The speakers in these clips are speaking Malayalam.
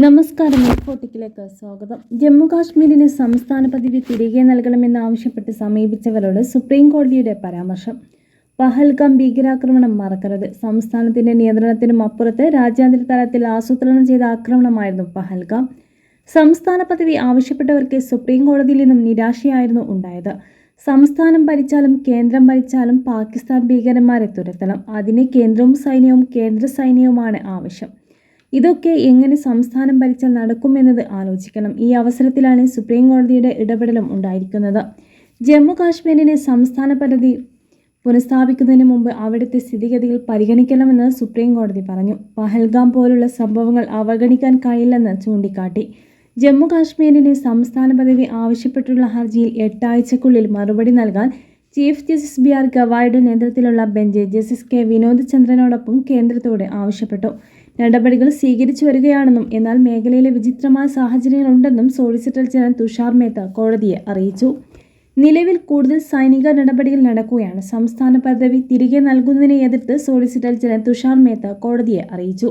നമസ്കാരം. ഫോർട്ടിക്കിലേക്ക് സ്വാഗതം. ജമ്മു കാശ്മീരിന് സംസ്ഥാന പദവി തിരികെ നൽകണമെന്നാവശ്യപ്പെട്ട് സമീപിച്ചവരോട് സുപ്രീം കോടതിയുടെ പരാമർശം. പഹൽഗാം ഭീകരാക്രമണം മറക്കരുത്. സംസ്ഥാനത്തിന്റെ നിയന്ത്രണത്തിനും അപ്പുറത്ത് രാജ്യാന്തര തലത്തിൽ ആസൂത്രണം ചെയ്ത ആക്രമണമായിരുന്നു പഹൽഗാം. സംസ്ഥാന പദവി ആവശ്യപ്പെട്ടവർക്ക് സുപ്രീം കോടതിയിൽ നിന്നും നിരാശയായിരുന്നു ഉണ്ടായത്. സംസ്ഥാനം ഭരിച്ചാലും കേന്ദ്രം ഭരിച്ചാലും പാകിസ്ഥാൻ ഭീകരന്മാരെ തുരത്തണം. അതിന് കേന്ദ്രവും സൈന്യവും കേന്ദ്ര സൈന്യവുമാണ് ആവശ്യം. ഇതൊക്കെ എങ്ങനെ സംസ്ഥാനം ഭരിച്ചാൽ നടക്കുമെന്നത് ആലോചിക്കണം. ഈ അവസരത്തിലാണ് സുപ്രീം കോടതിയുടെ ഇടപെടലും ഉണ്ടായിരിക്കുന്നത്. ജമ്മു കാശ്മീരിനെ സംസ്ഥാന പദവി പുനഃസ്ഥാപിക്കുന്നതിന് മുമ്പ് അവിടുത്തെ സ്ഥിതിഗതികൾ പരിഗണിക്കണമെന്ന് സുപ്രീം കോടതി പറഞ്ഞു. പഹൽഗാം പോലുള്ള സംഭവങ്ങൾ അവഗണിക്കാൻ കഴിയില്ലെന്ന് ചൂണ്ടിക്കാട്ടി. ജമ്മു കാശ്മീരിന് സംസ്ഥാന പദവി ആവശ്യപ്പെട്ടുള്ള ഹർജിയിൽ 8 ആഴ്ചയ്ക്കുള്ളിൽ മറുപടി നൽകാൻ ചീഫ് ജസ്റ്റിസ് BR ഗവായിയുടെ നേതൃത്വത്തിലുള്ള ബെഞ്ച് ജസ്റ്റിസ് K വിനോദ് ചന്ദ്രനോടൊപ്പം കേന്ദ്രത്തോട് ആവശ്യപ്പെട്ടു. നടപടികൾ സ്വീകരിച്ചു വരികയാണെന്നും എന്നാൽ മേഖലയിലെ വിചിത്രമായ സാഹചര്യങ്ങളുണ്ടെന്നും സോളിസിറ്റർ ജനറൽ തുഷാർ മേത്ത കോടതിയെ അറിയിച്ചു. നിലവിൽ കൂടുതൽ സൈനിക നടപടികൾ നടക്കുകയാണ്. സംസ്ഥാന പദവി തിരികെ നൽകുന്നതിനെ എതിർത്ത് സോളിസിറ്റർ ജനറൽ തുഷാർ മേത്ത കോടതിയെ അറിയിച്ചു.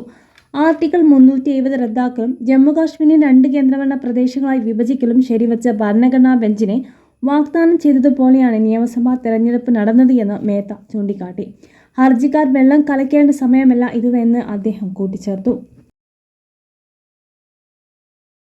ആർട്ടിക്കിൾ 370 റദ്ദാക്കലും ജമ്മു കാശ്മീരിനെ 2 കേന്ദ്രഭരണ പ്രദേശങ്ങളായി വിഭജിക്കലും ശരിവച്ച ഭരണഘടനാ ബെഞ്ചിനെ വാഗ്ദാനം ചെയ്തതുപോലെയാണ് നിയമസഭാ തെരഞ്ഞെടുപ്പ് നടന്നത് എന്ന് മേത്ത ചൂണ്ടിക്കാട്ടി. ഹർജിക്കാർ വെള്ളം കലക്കേണ്ട സമയമല്ല ഇത് എന്ന് അദ്ദേഹം കൂട്ടിച്ചേർത്തു.